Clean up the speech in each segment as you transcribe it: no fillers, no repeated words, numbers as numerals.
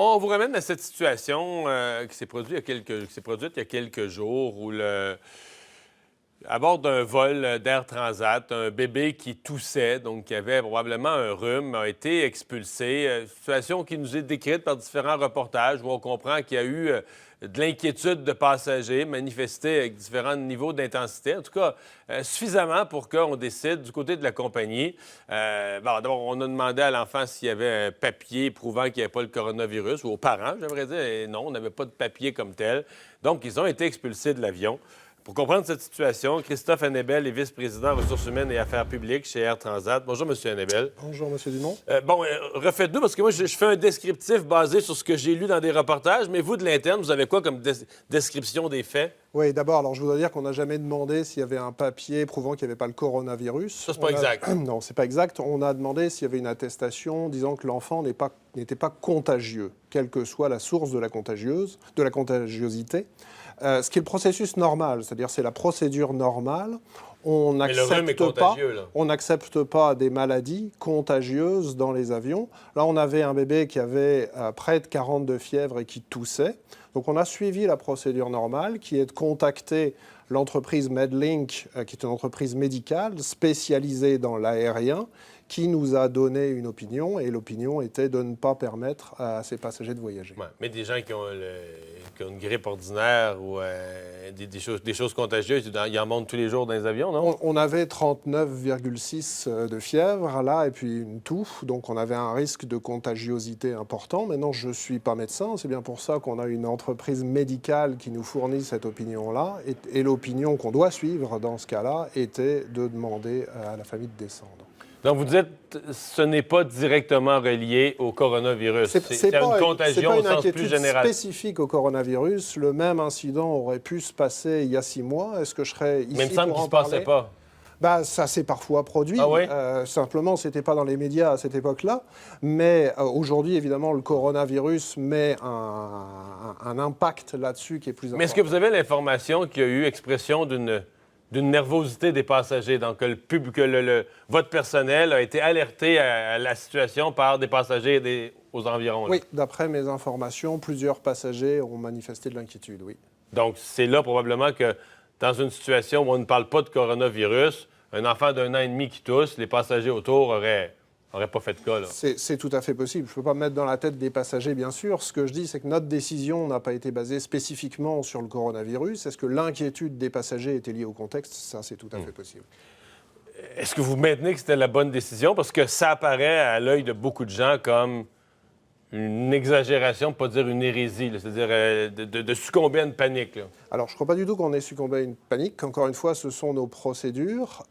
On vous ramène à cette situation qui s'est produite il y a quelques jours où à bord d'un vol d'Air Transat, un bébé qui toussait, donc qui avait probablement un rhume, a été expulsé. Situation qui nous est décrite par différents reportages où on comprend qu'il y a eu de l'inquiétude de passagers manifestée avec différents niveaux d'intensité. En tout cas, suffisamment pour qu'on décide du côté de la compagnie. D'abord, on a demandé à l'enfant s'il y avait un papier prouvant qu'il n'y avait pas le coronavirus, ou aux parents, j'aimerais dire. Et non, on n'avait pas de papier comme tel. Donc, ils ont été expulsés de l'avion. Pour comprendre cette situation, Christophe Hannebel est vice-président ressources humaines et affaires publiques chez Air Transat. Bonjour, M. Hannebel. Bonjour, M. Dumont. Refaites-nous, parce que moi, je fais un descriptif basé sur ce que j'ai lu dans des reportages, mais vous, de l'interne, vous avez quoi comme description des faits? Oui, d'abord, alors je voudrais dire qu'on n'a jamais demandé s'il y avait un papier prouvant qu'il n'y avait pas le coronavirus. Ça, c'est pas exact. Non, c'est pas exact. On a demandé s'il y avait une attestation disant que l'enfant n'était pas contagieux, quelle que soit la source de la contagiosité. Ce qui est le processus normal, c'est-à-dire c'est la procédure normale. On n'accepte pas des maladies contagieuses dans les avions. Là, on avait un bébé qui avait près de 40 de fièvre et qui toussait. Donc, on a suivi la procédure normale, qui est de contacter l'entreprise Medlink, qui est une entreprise médicale spécialisée dans l'aérien, qui nous a donné une opinion, et l'opinion était de ne pas permettre à ces passagers de voyager. Ouais, mais des gens qui ont une grippe ordinaire ou des choses contagieuses, ils en montent tous les jours dans les avions, non? On avait 39,6 de fièvre, là, et puis une toux, donc on avait un risque de contagiosité important. Maintenant, je ne suis pas médecin, c'est bien pour ça qu'on a une entreprise médicale qui nous fournit cette opinion-là, et l'opinion qu'on doit suivre dans ce cas-là était de demander à la famille de descendre. Donc, vous dites, ce n'est pas directement relié au coronavirus. C'est une contagion au sens plus général. C'est pas une inquiétude spécifique au coronavirus. Le même incident aurait pu se passer il y a 6 mois. Est-ce que je serais ici pour en parler? Mais il me semble qu'il ne se passait pas. Ça s'est parfois produit. Ah oui? Simplement, ce n'était pas dans les médias à cette époque-là. Mais aujourd'hui, évidemment, le coronavirus met un impact là-dessus qui est plus important. Mais est-ce que vous avez l'information qu'il y a eu expression d'une nervosité des passagers, donc que votre personnel a été alerté à la situation par des passagers aux environs? Là. Oui, d'après mes informations, plusieurs passagers ont manifesté de l'inquiétude, oui. Donc, c'est là probablement que dans une situation où on ne parle pas de coronavirus, un enfant d'1 an et demi qui tousse, les passagers autour n'auraient pas fait de cas. Là. C'est tout à fait possible. Je ne peux pas me mettre dans la tête des passagers, bien sûr. Ce que je dis, c'est que notre décision n'a pas été basée spécifiquement sur le coronavirus. Est-ce que l'inquiétude des passagers était liée au contexte? Ça, c'est tout à fait possible. Est-ce que vous maintenez que c'était la bonne décision? Parce que ça apparaît à l'œil de beaucoup de gens comme une exagération, pour pas dire une hérésie, c'est-à-dire de succomber à une panique. Là. Alors, je ne crois pas du tout qu'on ait succombé à une panique. Encore une fois, ce sont nos procédures.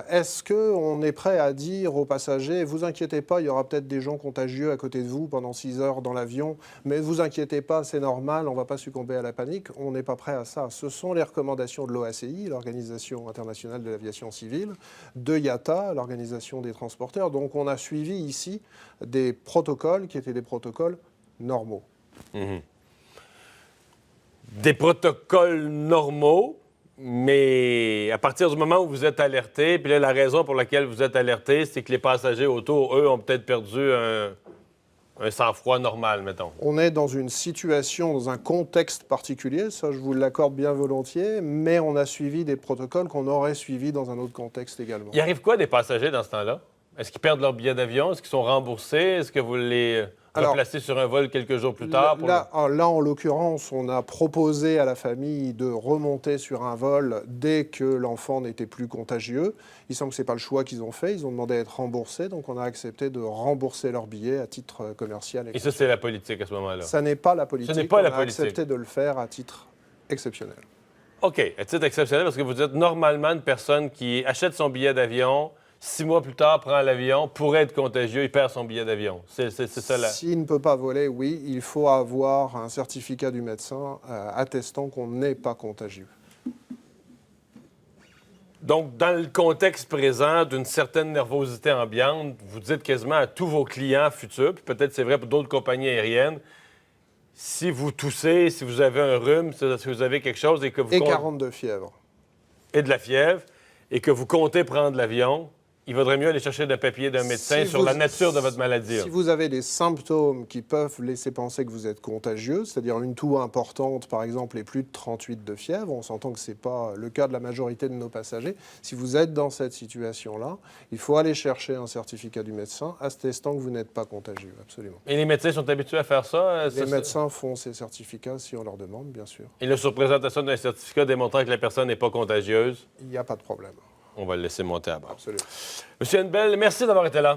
Est-ce qu'on est prêt à dire aux passagers, vous inquiétez pas, il y aura peut-être des gens contagieux à côté de vous pendant 6 heures dans l'avion, mais vous inquiétez pas, c'est normal, on ne va pas succomber à la panique. On n'est pas prêt à ça. Ce sont les recommandations de l'OACI, l'Organisation internationale de l'aviation civile, de IATA, l'Organisation des transporteurs. Donc, on a suivi ici des protocoles qui étaient des protocoles normaux. Mm-hmm. Des protocoles normaux, mais à partir du moment où vous êtes alerté, puis là, la raison pour laquelle vous êtes alerté, c'est que les passagers autour, eux, ont peut-être perdu un sang-froid normal, mettons. On est dans une situation, dans un contexte particulier, ça je vous l'accorde bien volontiers, mais on a suivi des protocoles qu'on aurait suivis dans un autre contexte également. Il arrive quoi des passagers dans ce temps-là? Est-ce qu'ils perdent leur billet d'avion? Est-ce qu'ils sont remboursés? Est-ce que vous les replacez sur un vol quelques jours plus tard? Là, en l'occurrence, on a proposé à la famille de remonter sur un vol dès que l'enfant n'était plus contagieux. Il semble que ce n'est pas le choix qu'ils ont fait. Ils ont demandé à être remboursés, donc on a accepté de rembourser leur billet à titre commercial. Et ça, c'est la politique à ce moment-là? Ça n'est pas la politique. Ce n'est pas la politique. On a accepté de le faire à titre exceptionnel. OK, à titre exceptionnel, parce que vous dites normalement une personne qui achète son billet d'avion, 6 mois plus tard, prend l'avion, pourrait être contagieux, il perd son billet d'avion. C'est ça là. S'il ne peut pas voler, oui, il faut avoir un certificat du médecin attestant qu'on n'est pas contagieux. Donc, dans le contexte présent d'une certaine nervosité ambiante, vous dites quasiment à tous vos clients futurs, puis peut-être c'est vrai pour d'autres compagnies aériennes, si vous toussez, si vous avez un rhume, si vous avez quelque chose et que vous... Et 40 de fièvre. Et de la fièvre, et que vous comptez prendre l'avion, Il vaudrait mieux aller chercher le papier d'un médecin sur la nature de votre maladie. Si vous avez des symptômes qui peuvent laisser penser que vous êtes contagieux, c'est-à-dire une toux importante, par exemple, et plus de 38 de fièvre, on s'entend que ce n'est pas le cas de la majorité de nos passagers. Si vous êtes dans cette situation-là, il faut aller chercher un certificat du médecin attestant que vous n'êtes pas contagieux, absolument. Et les médecins sont habitués à faire ça? Les médecins font ces certificats si on leur demande, bien sûr. Et la surprésentation d'un certificat démontrant que la personne n'est pas contagieuse? Il n'y a pas de problème. On va le laisser monter à bord. Absolument. Monsieur Henbel, merci d'avoir été là.